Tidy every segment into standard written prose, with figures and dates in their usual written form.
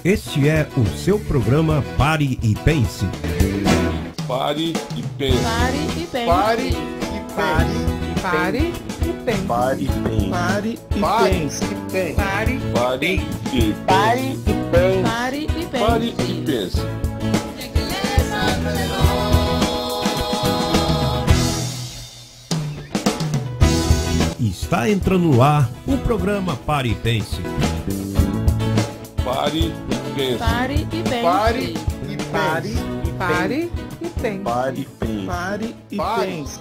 Este é o seu programa Pare e Pense. Pare e pense. Pare e pense. Pare e pense. Pare e pense. Pare e pense. Pare e pense. Pare Pare e Pare e pense. Pare e pense. Pare e pense. Está entrando no ar o programa Pare e Pense. Pare e pense. Pare e pense. Pare e pense. Pare e pense. Pare e pense.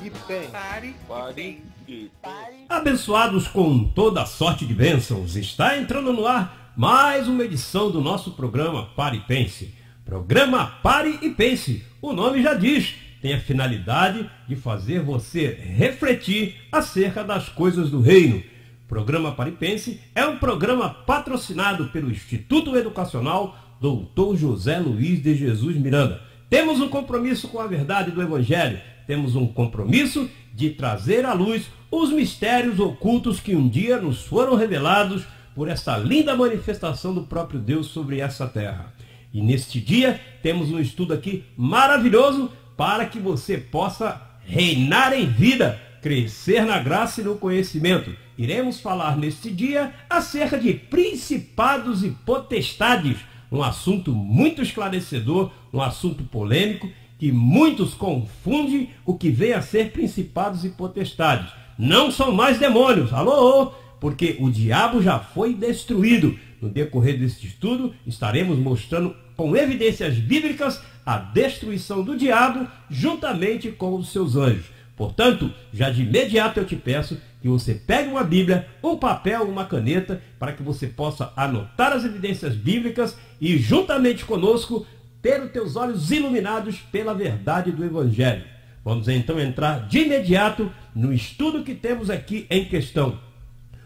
Pare e pense. Abençoados com toda a sorte de bênçãos, está entrando no ar mais uma edição do nosso programa Pare e Pense. Programa Pare e Pense, o nome já diz, tem a finalidade de fazer você refletir acerca das coisas do reino. Programa Pare e Pense é um programa patrocinado pelo Instituto Educacional Dr. José Luiz de Jesus Miranda. Temos um compromisso com a verdade do Evangelho, temos um compromisso de trazer à luz os mistérios ocultos que um dia nos foram revelados por essa linda manifestação do próprio Deus sobre essa terra. E neste dia temos um estudo aqui maravilhoso para que você possa reinar em vida, crescer na graça e no conhecimento. Iremos falar neste dia acerca de principados e potestades, um assunto muito esclarecedor, um assunto polêmico, que muitos confundem o que vem a ser principados e potestades. Não são mais demônios, alô, porque o diabo já foi destruído. No decorrer deste estudo, estaremos mostrando com evidências bíblicas a destruição do diabo juntamente com os seus anjos. Portanto, já de imediato eu te peço que você pegue uma Bíblia, um papel, uma caneta, para que você possa anotar as evidências bíblicas e juntamente conosco ter os teus olhos iluminados pela verdade do Evangelho. Vamos então entrar de imediato no estudo que temos aqui em questão.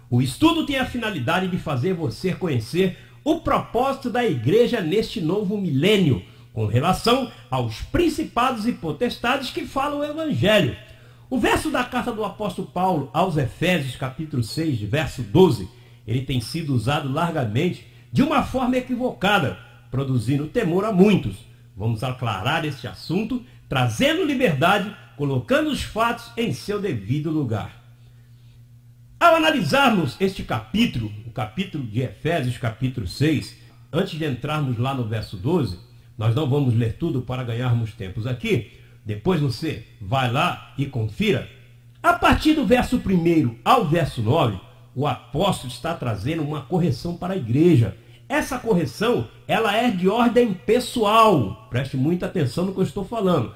O estudo tem a finalidade de fazer você conhecer o propósito da igreja neste novo milênio, com relação aos principados e potestades que falam o Evangelho. O verso da carta do apóstolo Paulo aos Efésios, capítulo 6, verso 12, ele tem sido usado largamente de uma forma equivocada, produzindo temor a muitos. Vamos aclarar este assunto, trazendo liberdade, colocando os fatos em seu devido lugar. Ao analisarmos este capítulo, o capítulo de Efésios, capítulo 6, antes de entrarmos lá no verso 12, nós não vamos ler tudo para ganharmos tempos aqui. Depois você vai lá e confira. A partir do verso 1 ao verso 9, o apóstolo está trazendo uma correção para a igreja. Essa correção, ela é de ordem pessoal. Preste muita atenção no que eu estou falando.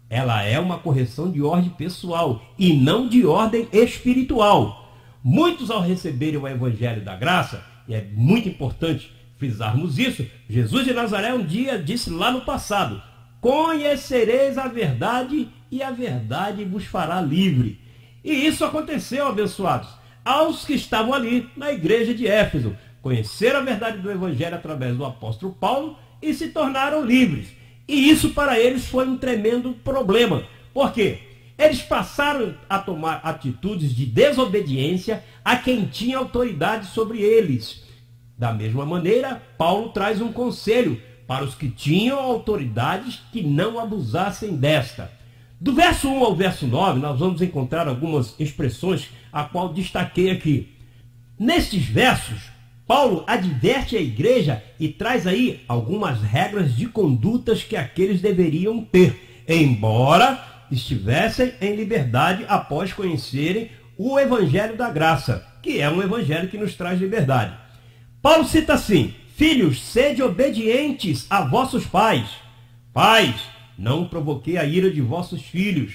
Ela é uma correção de ordem pessoal e não de ordem espiritual. Muitos, ao receberem o Evangelho da Graça, e é muito importante frisarmos isso, Jesus de Nazaré um dia disse lá no passado: conhecereis a verdade e a verdade vos fará livre. E isso aconteceu, abençoados, aos que estavam ali na igreja de Éfeso. Conheceram a verdade do Evangelho através do apóstolo Paulo e se tornaram livres. E isso para eles foi um tremendo problema. Por quê? Eles passaram a tomar atitudes de desobediência a quem tinha autoridade sobre eles. Da mesma maneira, Paulo traz um conselho para os que tinham autoridades que não abusassem desta. Do verso 1 ao verso 9, nós vamos encontrar algumas expressões a qual destaquei aqui. Nestes versos, Paulo adverte a igreja e traz aí algumas regras de condutas que aqueles deveriam ter, embora estivessem em liberdade após conhecerem o Evangelho da Graça, que é um Evangelho que nos traz liberdade. Paulo cita assim: filhos, sede obedientes a vossos pais. Pais, não provoquei a ira de vossos filhos.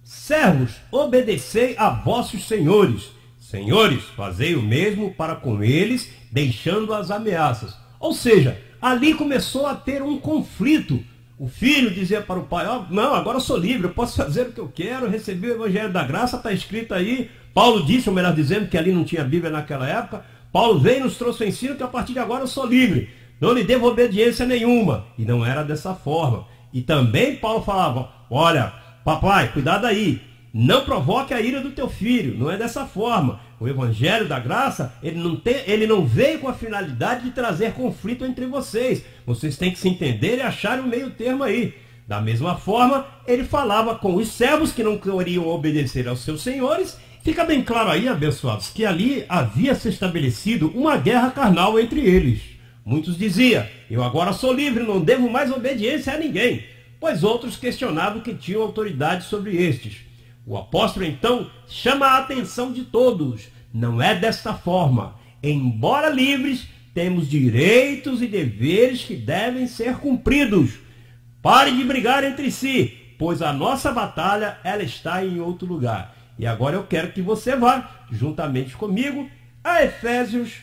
Servos, obedecei a vossos senhores. Senhores, fazei o mesmo para com eles, deixando as ameaças. Ou seja, ali começou a ter um conflito. O filho dizia para o pai: não, agora eu sou livre, eu posso fazer o que eu quero, recebi o Evangelho da Graça, está escrito aí. Paulo disse, ou melhor dizendo, que ali não tinha Bíblia naquela época. Paulo veio e nos trouxe o ensino que a partir de agora eu sou livre. Não lhe devo obediência nenhuma. E não era dessa forma. E também Paulo falava: olha, papai, cuidado aí. Não provoque a ira do teu filho, não é dessa forma. O evangelho da graça, ele não veio com a finalidade de trazer conflito entre vocês. Vocês têm que se entender e achar um meio termo aí. Da mesma forma, ele falava com os servos que não queriam obedecer aos seus senhores. Fica bem claro aí, abençoados, que ali havia se estabelecido uma guerra carnal entre eles. Muitos diziam, eu agora sou livre, não devo mais obediência a ninguém, pois outros questionavam que tinham autoridade sobre estes. O apóstolo, então, chama a atenção de todos. Não é desta forma. Embora livres, temos direitos e deveres que devem ser cumpridos. Pare de brigar entre si, pois a nossa batalha, ela está em outro lugar. E agora eu quero que você vá, juntamente comigo, a Efésios,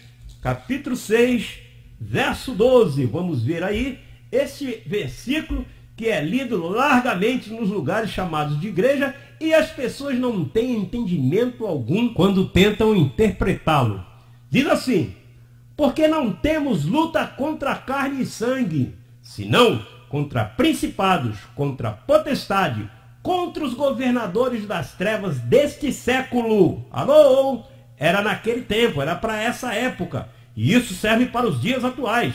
capítulo 6, verso 12. Vamos ver aí esse versículo que é lido largamente nos lugares chamados de igreja, e as pessoas não têm entendimento algum quando tentam interpretá-lo. Diz assim: porque não temos luta contra carne e sangue, senão contra principados, contra potestade, contra os governadores das trevas deste século. Alô? Era naquele tempo, era para essa época, e isso serve para os dias atuais.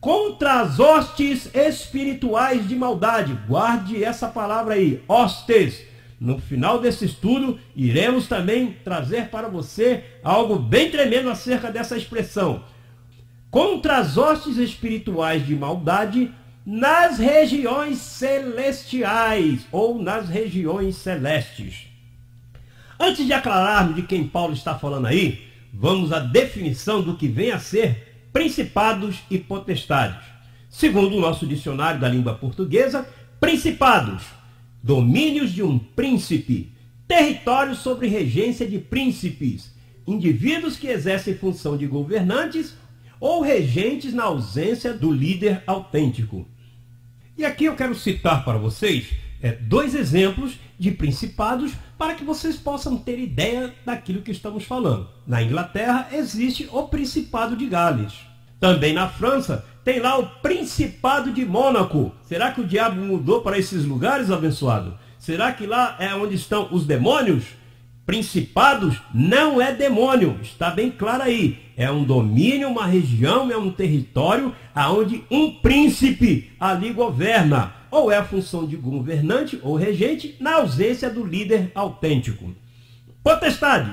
Contra as hostes espirituais de maldade. Guarde essa palavra aí, hostes. No final desse estudo, iremos também trazer para você algo bem tremendo acerca dessa expressão. Contra as hostes espirituais de maldade nas regiões celestiais ou nas regiões celestes. Antes de aclararmos de quem Paulo está falando aí, vamos à definição do que vem a ser principados e potestades. Segundo o nosso dicionário da língua portuguesa, principados, domínios de um príncipe, território sobre regência de príncipes, indivíduos que exercem função de governantes ou regentes na ausência do líder autêntico. E aqui eu quero citar para vocês dois exemplos de principados para que vocês possam ter ideia daquilo que estamos falando. Na Inglaterra existe o Principado de Gales. Também na França tem lá o Principado de Mônaco. Será que o diabo mudou para esses lugares, abençoado? Será que lá é onde estão os demônios? Principados não é demônio, está bem claro aí. É um domínio, uma região, é um território aonde um príncipe ali governa. Ou é a função de governante ou regente na ausência do líder autêntico. Potestade,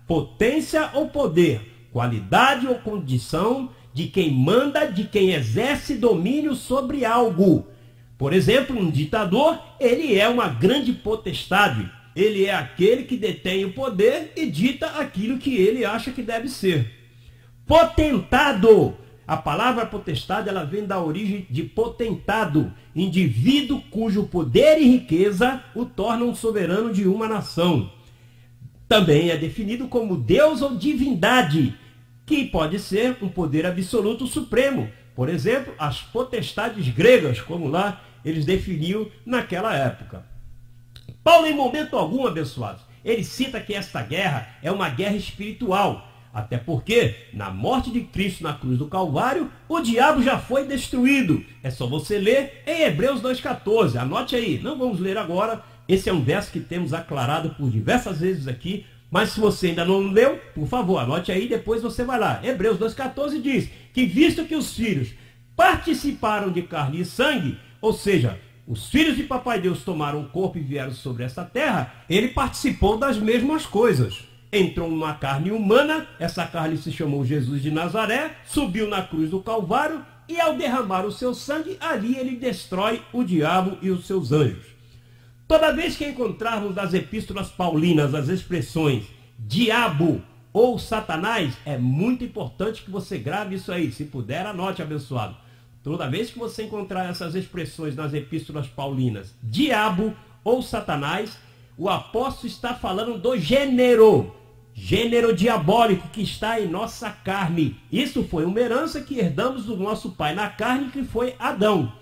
potência ou poder, qualidade ou condição de quem manda, de quem exerce domínio sobre algo. Por exemplo, um ditador, ele é uma grande potestade. Ele é aquele que detém o poder e dita aquilo que ele acha que deve ser. Potentado. A palavra potestade, ela vem da origem de potentado, indivíduo cujo poder e riqueza o tornam soberano de uma nação. Também é definido como Deus ou divindade, que pode ser um poder absoluto supremo. Por exemplo, as potestades gregas, como lá eles definiam naquela época. Paulo, em momento algum, abençoados, ele cita que esta guerra é uma guerra espiritual. Até porque, na morte de Cristo na cruz do Calvário, o diabo já foi destruído. É só você ler em Hebreus 2,14. Anote aí, não vamos ler agora. Esse é um verso que temos aclarado por diversas vezes aqui. Mas se você ainda não leu, por favor, anote aí, depois você vai lá. Hebreus 2,14 diz que visto que os filhos participaram de carne e sangue, ou seja, os filhos de Papai Deus tomaram o corpo e vieram sobre esta terra, ele participou das mesmas coisas. Entrou numa carne humana, essa carne se chamou Jesus de Nazaré, subiu na cruz do Calvário e ao derramar o seu sangue, ali ele destrói o diabo e os seus anjos. Toda vez que encontrarmos nas epístolas paulinas as expressões diabo ou Satanás, é muito importante que você grave isso aí. Se puder, anote, abençoado. Toda vez que você encontrar essas expressões nas epístolas paulinas, diabo ou Satanás, o apóstolo está falando do gênero diabólico que está em nossa carne. Isso foi uma herança que herdamos do nosso pai na carne, que foi Adão.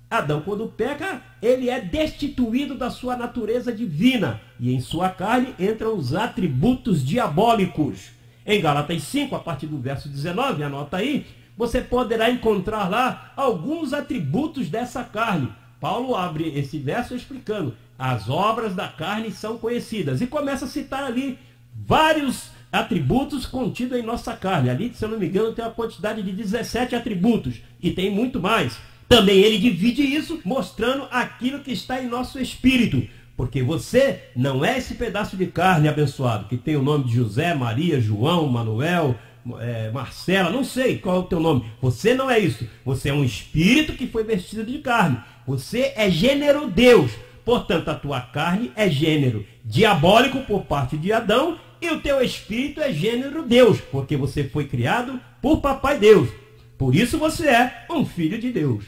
Adão, quando peca, ele é destituído da sua natureza divina. E em sua carne entram os atributos diabólicos. Em Gálatas 5, a partir do verso 19, anota aí, você poderá encontrar lá alguns atributos dessa carne. Paulo abre esse verso explicando: as obras da carne são conhecidas. E começa a citar ali vários atributos contidos em nossa carne. Ali, se eu não me engano, tem uma quantidade de 17 atributos. E tem muito mais. Também ele divide isso mostrando aquilo que está em nosso espírito. Porque você não é esse pedaço de carne abençoado, que tem o nome de José, Maria, João, Manuel, Marcela, não sei qual é o teu nome. Você não é isso. Você é um espírito que foi vestido de carne. Você é gênero Deus. Portanto, a tua carne é gênero diabólico por parte de Adão, e o teu espírito é gênero Deus, porque você foi criado por Papai Deus. Por isso você é um filho de Deus.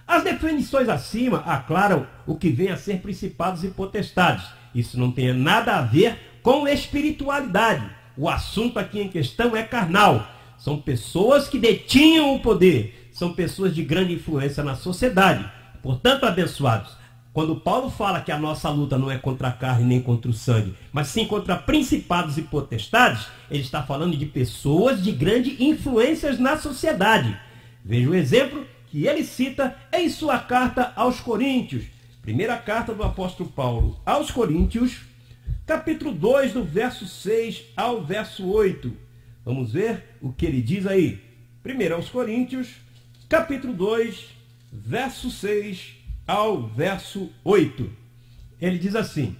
As definições acima aclaram o que vem a ser principados e potestades. Isso não tem nada a ver com espiritualidade. O assunto aqui em questão é carnal. São pessoas que detinham o poder. São pessoas de grande influência na sociedade. Portanto, abençoados, quando Paulo fala que a nossa luta não é contra a carne nem contra o sangue, mas sim contra principados e potestades, ele está falando de pessoas de grande influência na sociedade. Veja o exemplo que ele cita em sua carta aos Coríntios. Primeira carta do apóstolo Paulo aos Coríntios, capítulo 2, do verso 6 ao verso 8. Vamos ver o que ele diz aí. Primeiro aos Coríntios, capítulo 2, verso 6 ao verso 8. Ele diz assim: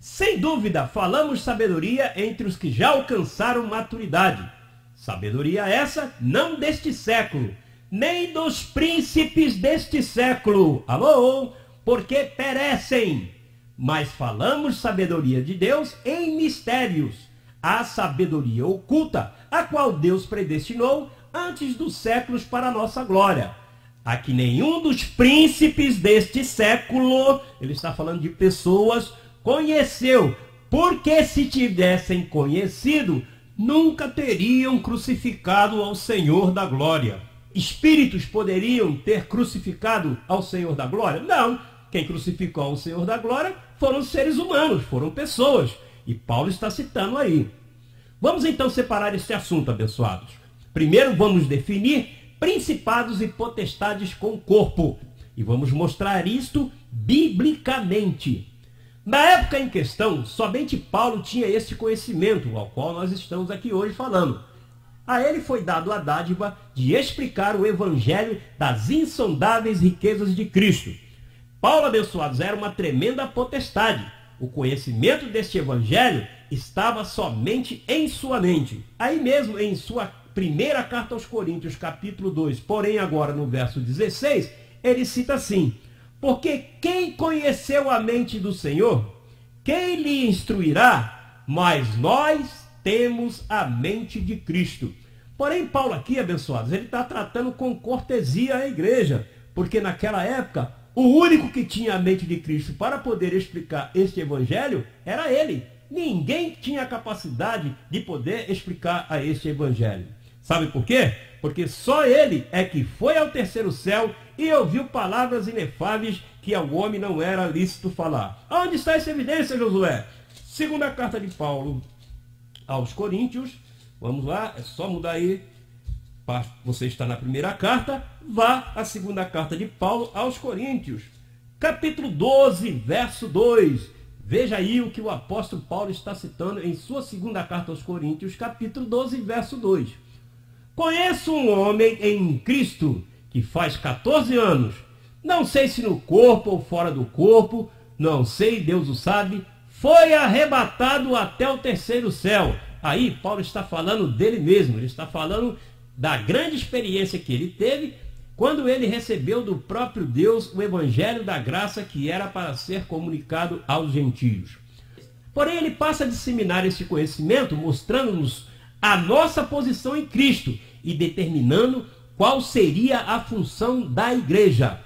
sem dúvida, falamos sabedoria entre os que já alcançaram maturidade. Sabedoria essa não deste século, nem dos príncipes deste século. Alô? Porque perecem. Mas falamos sabedoria de Deus em mistérios, a sabedoria oculta, a qual Deus predestinou antes dos séculos para a nossa glória. A que nenhum dos príncipes deste século, ele está falando de pessoas, conheceu, porque se tivessem conhecido, nunca teriam crucificado ao Senhor da glória. Espíritos poderiam ter crucificado ao Senhor da glória? Não. Quem crucificou ao Senhor da glória foram seres humanos, foram pessoas. E Paulo está citando aí. Vamos então separar esse assunto, abençoados. Primeiro vamos definir principados e potestades com o corpo. E vamos mostrar isto biblicamente. Na época em questão, somente Paulo tinha esse conhecimento, ao qual nós estamos aqui hoje falando. A ele foi dado a dádiva de explicar o evangelho das insondáveis riquezas de Cristo. Paulo, abençoados, era uma tremenda potestade. O conhecimento deste evangelho estava somente em sua mente. Aí mesmo em sua primeira carta aos Coríntios, capítulo 2, porém agora no verso 16, ele cita assim: porque quem conheceu a mente do Senhor? Quem lhe instruirá? Mas nós temos a mente de Cristo. Porém, Paulo aqui, abençoados, ele está tratando com cortesia a igreja, porque naquela época, o único que tinha a mente de Cristo para poder explicar este evangelho era ele. Ninguém tinha a capacidade de poder explicar a este evangelho. Sabe por quê? Porque só ele é que foi ao terceiro céu e ouviu palavras inefáveis que ao homem não era lícito falar. Onde está essa evidência, Josué? Segunda carta de Paulo aos Coríntios. Vamos lá, é só mudar aí. Você está na primeira carta, vá à segunda carta de Paulo aos Coríntios. Capítulo 12, verso 2. Veja aí o que o apóstolo Paulo está citando em sua segunda carta aos Coríntios, capítulo 12, verso 2. Conheço um homem em Cristo que faz 14 anos, não sei se no corpo ou fora do corpo, não sei, Deus o sabe, foi arrebatado até o terceiro céu. Aí Paulo está falando dele mesmo, ele está falando da grande experiência que ele teve quando ele recebeu do próprio Deus o evangelho da graça que era para ser comunicado aos gentios. Porém, ele passa a disseminar esse conhecimento, mostrando-nos a nossa posição em Cristo e determinando qual seria a função da igreja.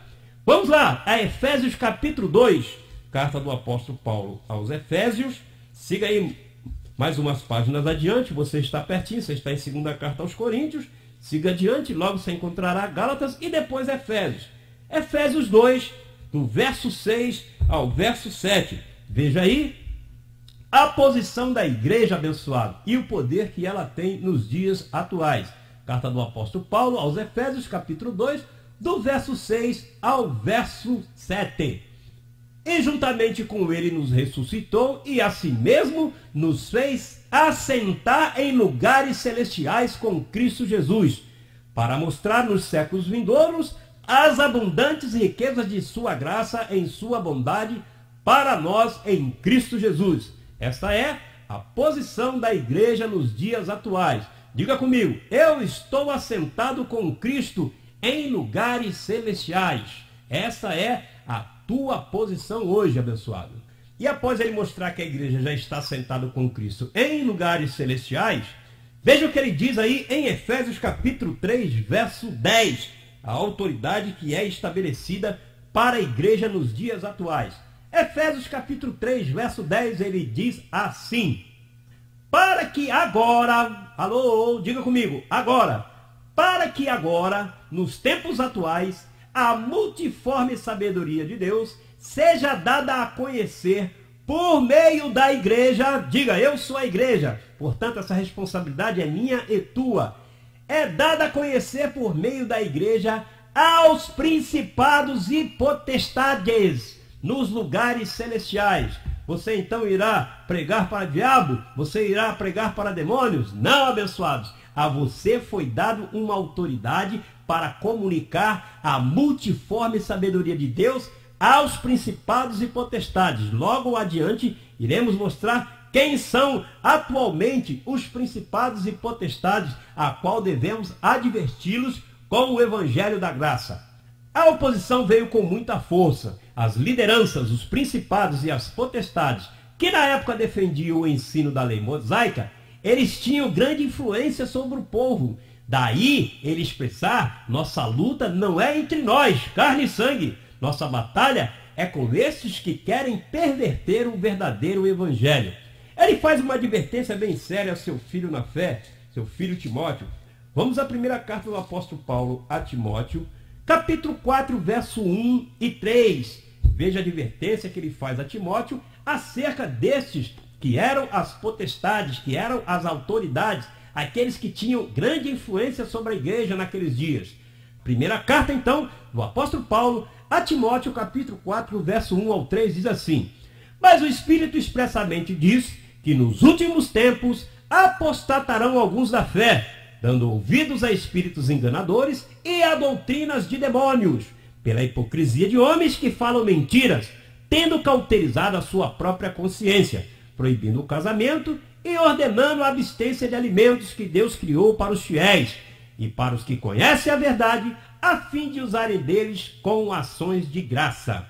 Vamos lá, a Efésios capítulo 2, carta do apóstolo Paulo aos Efésios. Siga aí mais umas páginas adiante, você está pertinho, você está em segunda carta aos Coríntios. Siga adiante, logo você encontrará Gálatas e depois Efésios. Efésios 2, do verso 6 ao verso 7. Veja aí a posição da igreja abençoada e o poder que ela tem nos dias atuais. Carta do apóstolo Paulo aos Efésios, capítulo 2, do verso 6 ao verso 7. E juntamente com ele nos ressuscitou e a si mesmo nos fez assentar em lugares celestiais com Cristo Jesus, para mostrar nos séculos vindouros as abundantes riquezas de sua graça em sua bondade para nós em Cristo Jesus. Esta é a posição da igreja nos dias atuais. Diga comigo: eu estou assentado com Cristo em lugares celestiais. Essa é a tua posição hoje, abençoado. E após ele mostrar que a igreja já está assentada com Cristo em lugares celestiais, veja o que ele diz aí em Efésios capítulo 3, verso 10, a autoridade que é estabelecida para a igreja nos dias atuais. Efésios capítulo 3, verso 10, ele diz assim: para que agora, alô, diga comigo, agora, para que agora, nos tempos atuais, a multiforme sabedoria de Deus seja dada a conhecer por meio da igreja. Diga: eu sou a igreja. Portanto, essa responsabilidade é minha e tua. É dada a conhecer por meio da igreja aos principados e potestades nos lugares celestiais. Você então irá pregar para diabo? Você irá pregar para demônios? Não, abençoados. A você foi dado uma autoridade para comunicar a multiforme sabedoria de Deus aos principados e potestades. Logo adiante, iremos mostrar quem são atualmente os principados e potestades, a qual devemos adverti-los com o evangelho da graça. A oposição veio com muita força. As lideranças, os principados e as potestades, que na época defendiam o ensino da lei mosaica, eles tinham grande influência sobre o povo. Daí ele expressar: nossa luta não é entre nós, carne e sangue. Nossa batalha é com esses que querem perverter o verdadeiro evangelho. Ele faz uma advertência bem séria ao seu filho na fé, seu filho Timóteo. Vamos à primeira carta do apóstolo Paulo a Timóteo, capítulo 4, verso 1 e 3. Veja a advertência que ele faz a Timóteo acerca destes que eram as potestades, que eram as autoridades, aqueles que tinham grande influência sobre a igreja naqueles dias. Primeira carta, então, do apóstolo Paulo a Timóteo, capítulo 4, verso 1 ao 3, diz assim: mas o Espírito expressamente diz que nos últimos tempos apostatarão alguns da fé, dando ouvidos a espíritos enganadores e a doutrinas de demônios, pela hipocrisia de homens que falam mentiras, tendo cauterizado a sua própria consciência, proibindo o casamento e ordenando a abstência de alimentos que Deus criou para os fiéis e para os que conhecem a verdade, a fim de usarem deles com ações de graça.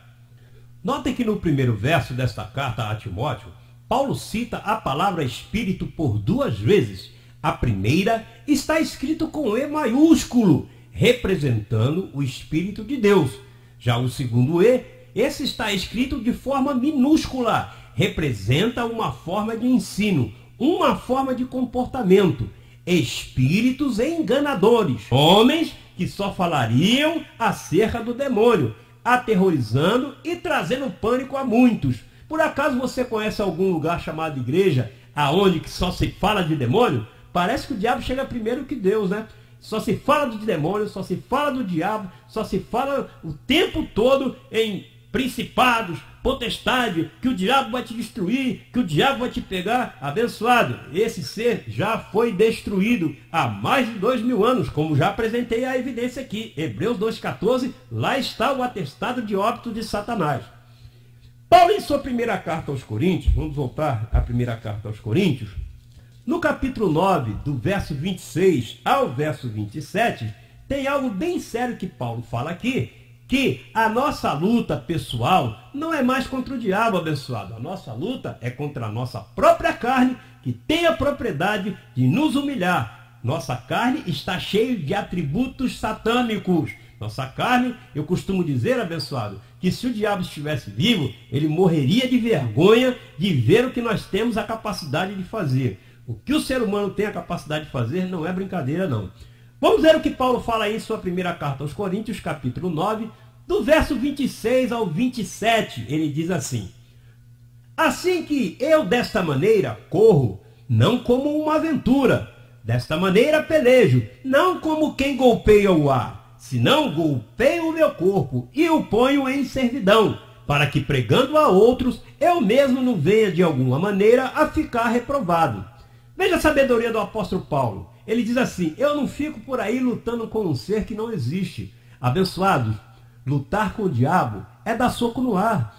Notem que no primeiro verso desta carta a Timóteo, Paulo cita a palavra Espírito por 2 vezes. A primeira está escrito com E maiúsculo, representando o Espírito de Deus. Já o segundo E, esse está escrito de forma minúscula, representa uma forma de ensino, uma forma de comportamento. Espíritos enganadores, homens que só falariam acerca do demônio, aterrorizando e trazendo pânico a muitos. Por acaso você conhece algum lugar chamado igreja, aonde que só se fala de demônio? Parece que o diabo chega primeiro que Deus, né? Só se fala de demônio, só se fala do diabo, só se fala o tempo todo em principados, potestade, que o diabo vai te destruir, que o diabo vai te pegar. Abençoado, esse ser já foi destruído há mais de 2000 anos, como já apresentei a evidência aqui. Hebreus 2,14, lá está o atestado de óbito de Satanás. Paulo, em sua primeira carta aos Coríntios, vamos voltar à primeira carta aos Coríntios, no capítulo 9, do verso 26 ao verso 27, tem algo bem sério que Paulo fala aqui, que a nossa luta pessoal não é mais contra o diabo, abençoado. A nossa luta é contra a nossa própria carne, que tem a propriedade de nos humilhar. Nossa carne está cheia de atributos satânicos. Nossa carne, eu costumo dizer, abençoado, que se o diabo estivesse vivo, ele morreria de vergonha de ver o que nós temos a capacidade de fazer. O que o ser humano tem a capacidade de fazer não é brincadeira, não. Vamos ver o que Paulo fala aí em sua primeira carta aos Coríntios, capítulo 9, do verso 26 ao 27. Ele diz assim: assim que eu desta maneira corro, não como uma aventura. Desta maneira pelejo, não como quem golpeia o ar, senão golpeio o meu corpo e o ponho em servidão, para que pregando a outros, eu mesmo não venha de alguma maneira a ficar reprovado. Veja a sabedoria do apóstolo Paulo. Ele diz assim: eu não fico por aí lutando com um ser que não existe. Abençoados, lutar com o diabo é dar soco no ar.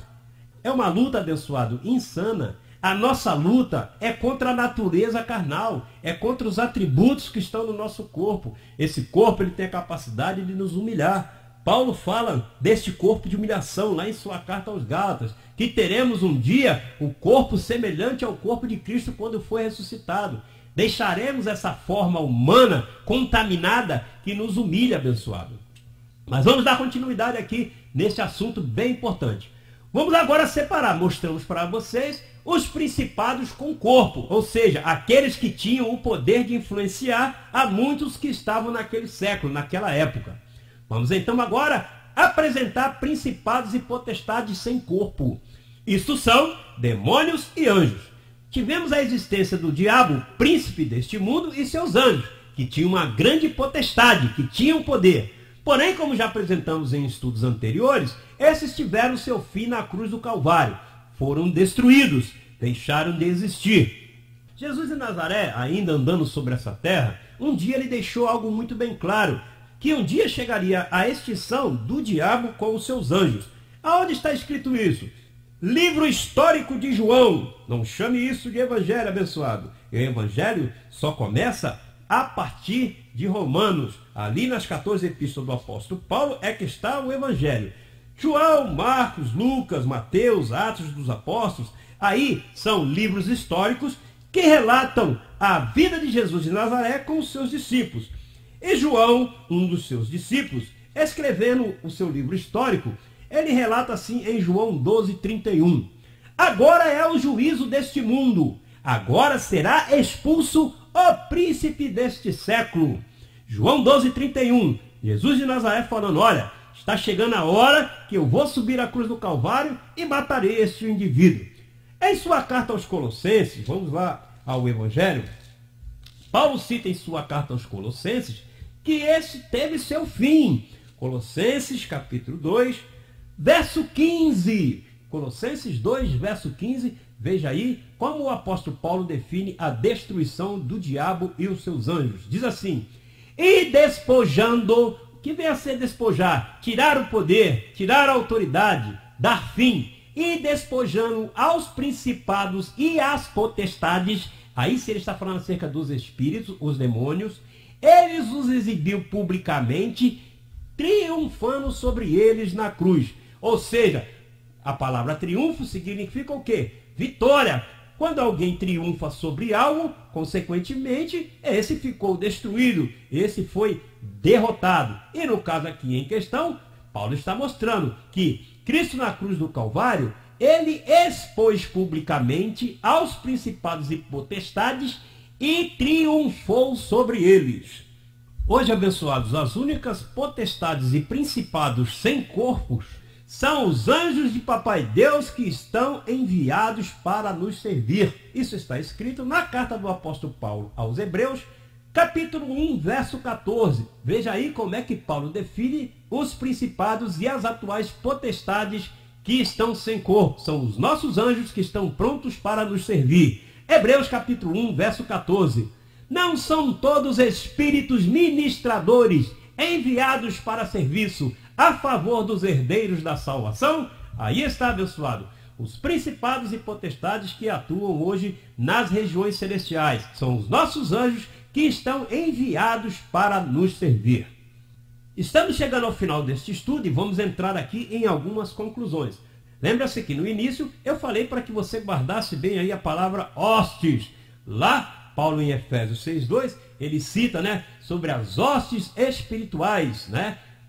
É uma luta, abençoado, insana. A nossa luta é contra a natureza carnal, é contra os atributos que estão no nosso corpo. Esse corpo ele tem a capacidade de nos humilhar. Paulo fala deste corpo de humilhação lá em sua carta aos Gálatas, que teremos um dia o corpo semelhante ao corpo de Cristo quando for ressuscitado. Deixaremos essa forma humana contaminada que nos humilha, abençoado. Mas vamos dar continuidade aqui neste assunto bem importante. Vamos agora separar, mostramos para vocês os principados com corpo, ou seja, aqueles que tinham o poder de influenciar a muitos que estavam naquele século, naquela época. Vamos então agora apresentar principados e potestades sem corpo. Isto são demônios e anjos. Tivemos a existência do diabo, príncipe deste mundo, e seus anjos, que tinham uma grande potestade, que tinham poder. Porém, como já apresentamos em estudos anteriores, esses tiveram seu fim na cruz do Calvário. Foram destruídos, deixaram de existir. Jesus de Nazaré, ainda andando sobre essa terra, um dia ele deixou algo muito bem claro, que um dia chegaria a extinção do diabo com os seus anjos. Aonde está escrito isso? Livro histórico de João. Não chame isso de evangelho, abençoado. O evangelho só começa a partir de Romanos. Ali nas 14 epístolas do apóstolo Paulo é que está o evangelho. João, Marcos, Lucas, Mateus, Atos dos Apóstolos, aí são livros históricos que relatam a vida de Jesus de Nazaré com os seus discípulos. E João, um dos seus discípulos, escrevendo o seu livro histórico, ele relata assim em João 12:31. Agora é o juízo deste mundo. Agora será expulso o príncipe deste século. João 12:31. Jesus de Nazaré falando: olha, está chegando a hora que eu vou subir a cruz do Calvário e matarei este indivíduo. Em sua carta aos Colossenses, vamos lá ao Evangelho, Paulo cita em sua carta aos Colossenses que este teve seu fim. Colossenses capítulo 2, verso 15. Colossenses 2, verso 15. Veja aí como o apóstolo Paulo define a destruição do diabo e os seus anjos. Diz assim: e despojando, que vem a ser despojar, tirar o poder, tirar a autoridade, dar fim, e despojando aos principados e às potestades, aí se ele está falando acerca dos espíritos, os demônios, eles os exibiu publicamente, triunfando sobre eles na cruz. Ou seja, a palavra triunfo significa o quê? Vitória. Quando alguém triunfa sobre algo, consequentemente, esse ficou destruído, esse foi derrotado. E no caso aqui em questão, Paulo está mostrando que Cristo na cruz do Calvário, ele expôs publicamente aos principados e potestades e triunfou sobre eles. Hoje, abençoados, as únicas potestades e principados sem corpos são os anjos de Papai Deus que estão enviados para nos servir. Isso está escrito na carta do apóstolo Paulo aos Hebreus, capítulo 1, verso 14. Veja aí como é que Paulo define os principados e as atuais potestades que estão sem corpo. São os nossos anjos que estão prontos para nos servir. Hebreus capítulo 1, verso 14. Não são todos espíritos ministradores enviados para serviço a favor dos herdeiros da salvação? Aí está, abençoado, os principados e potestades que atuam hoje nas regiões celestiais. São os nossos anjos que estão enviados para nos servir. Estamos chegando ao final deste estudo e vamos entrar aqui em algumas conclusões. Lembra-se que no início eu falei para que você guardasse bem aí a palavra hostes. Lá, Paulo em Efésios 6:2, ele cita, sobre as hostes espirituais,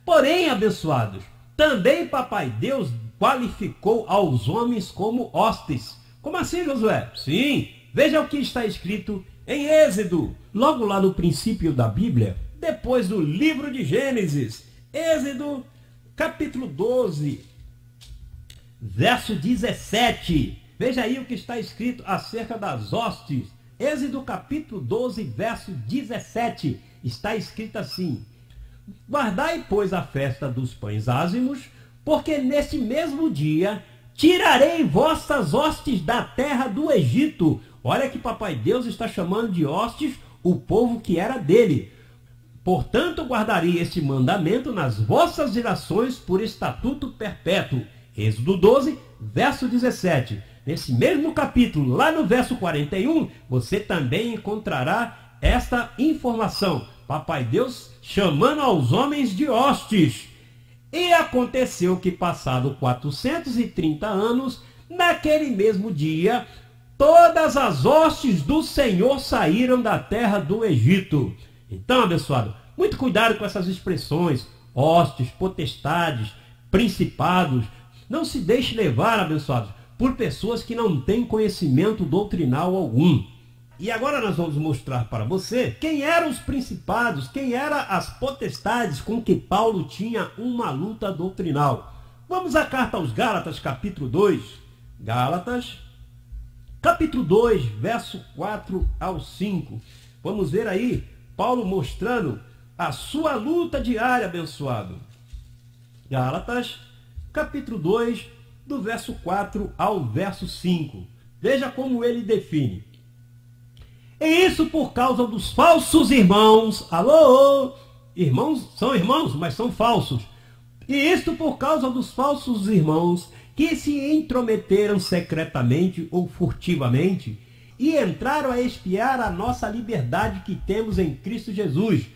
Porém, abençoados, também Papai Deus qualificou aos homens como hostes. Como assim, Josué? Sim, veja o que está escrito em Êxodo, logo lá no princípio da Bíblia, depois do livro de Gênesis. Êxodo, capítulo 12, verso 17. Veja aí o que está escrito acerca das hostes. Êxodo, capítulo 12, verso 17. Está escrito assim: Guardai, pois, a festa dos pães ázimos, porque nesse mesmo dia tirarei vossas hostes da terra do Egito. Olha que Papai Deus está chamando de hostes o povo que era dele. Portanto, guardarei este mandamento nas vossas gerações por estatuto perpétuo. Êxodo 12, verso 17. Nesse mesmo capítulo, lá no verso 41, você também encontrará esta informação. Papai Deus chamando aos homens de hostes. E aconteceu que, passado 430 anos, naquele mesmo dia, todas as hostes do Senhor saíram da terra do Egito. Então, abençoado, muito cuidado com essas expressões, hostes, potestades, principados. Não se deixe levar, abençoados, por pessoas que não têm conhecimento doutrinal algum. E agora nós vamos mostrar para você quem eram os principados, quem eram as potestades com que Paulo tinha uma luta doutrinal. Vamos à carta aos Gálatas, capítulo 2. Gálatas, capítulo 2, verso 4 ao 5. Vamos ver aí Paulo mostrando a sua luta diária, abençoado. Gálatas, capítulo 2, do verso 4 ao verso 5. Veja como ele define. E isso por causa dos falsos irmãos. Alô? Irmãos são irmãos, mas são falsos. E isto por causa dos falsos irmãos que se intrometeram secretamente ou furtivamente e entraram a espiar a nossa liberdade que temos em Cristo Jesus,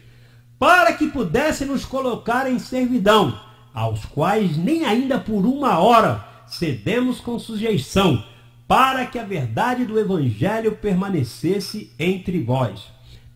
para que pudessem nos colocar em servidão, aos quais nem ainda por uma hora cedemos com sujeição, para que a verdade do Evangelho permanecesse entre vós.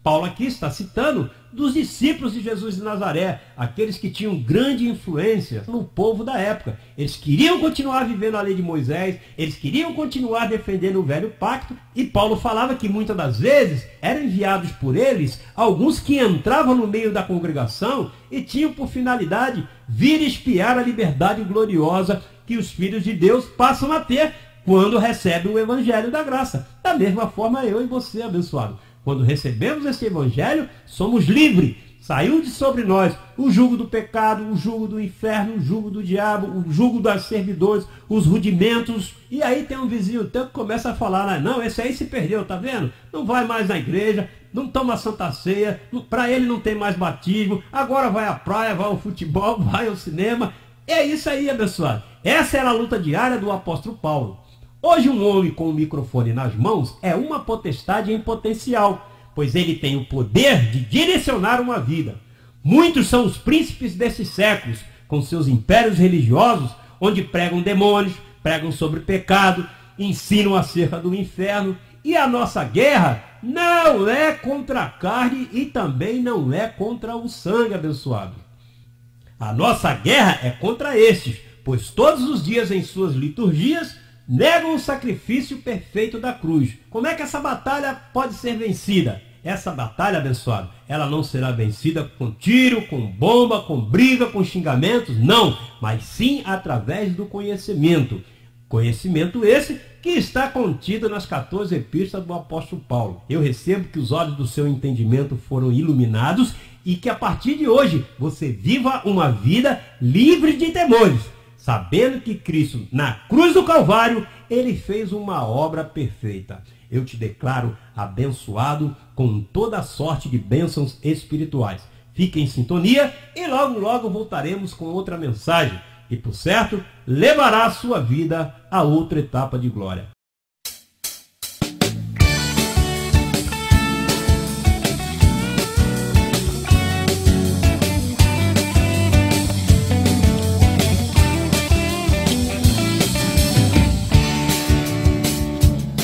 Paulo aqui está citando dos discípulos de Jesus de Nazaré, aqueles que tinham grande influência no povo da época. Eles queriam continuar vivendo a lei de Moisés, eles queriam continuar defendendo o velho pacto, e Paulo falava que muitas das vezes eram enviados por eles alguns que entravam no meio da congregação e tinham por finalidade vir espiar a liberdade gloriosa que os filhos de Deus passam a ter quando recebem o Evangelho da graça. Da mesma forma eu e você, abençoado. Quando recebemos esse Evangelho, somos livres. Saiu de sobre nós o jugo do pecado, o jugo do inferno, o jugo do diabo, o jugo das servidores, os rudimentos. E aí tem um vizinho teu que começa a falar, não, esse aí se perdeu, tá vendo? Não vai mais na igreja, não toma Santa Ceia, para ele não tem mais batismo, agora vai à praia, vai ao futebol, vai ao cinema. É isso aí, abençoado. Essa era a luta diária do apóstolo Paulo. Hoje um homem com o microfone nas mãos é uma potestade em potencial, pois ele tem o poder de direcionar uma vida. Muitos são os príncipes desses séculos, com seus impérios religiosos, onde pregam demônios, pregam sobre pecado, ensinam acerca do inferno. E a nossa guerra não é contra a carne e também não é contra o sangue, abençoado. A nossa guerra é contra estes, pois todos os dias em suas liturgias negam o sacrifício perfeito da cruz. Como é que essa batalha pode ser vencida? Essa batalha, abençoado, ela não será vencida com tiro, com bomba, com briga, com xingamentos, não, mas sim através do conhecimento. Conhecimento esse que está contido nas 14 epístolas do apóstolo Paulo. Eu recebo que os olhos do seu entendimento foram iluminados e que a partir de hoje você viva uma vida livre de temores, sabendo que Cristo, na cruz do Calvário, ele fez uma obra perfeita. Eu te declaro abençoado com toda a sorte de bênçãos espirituais. Fique em sintonia e logo, logo voltaremos com outra mensagem que, por certo, levará a sua vida a outra etapa de glória.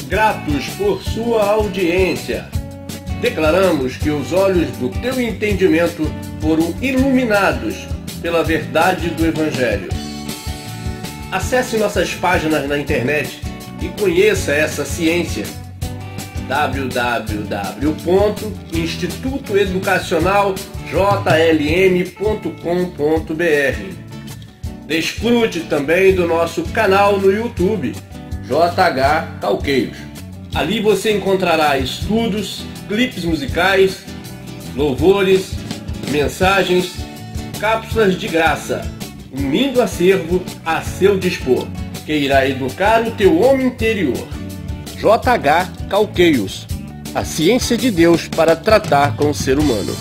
Gratos por sua audiência. Declaramos que os olhos do teu entendimento foram iluminados pela verdade do Evangelho. Acesse nossas páginas na internet e conheça essa ciência. www.institutoeducacionaljlm.com.br. Desfrute também do nosso canal no YouTube, JH Calqueiros. Ali você encontrará estudos, clipes musicais, louvores, mensagens Cápsulas de Graça, um lindo acervo a seu dispor, que irá educar o teu homem interior. JH Calqueios, a ciência de Deus para tratar com o ser humano.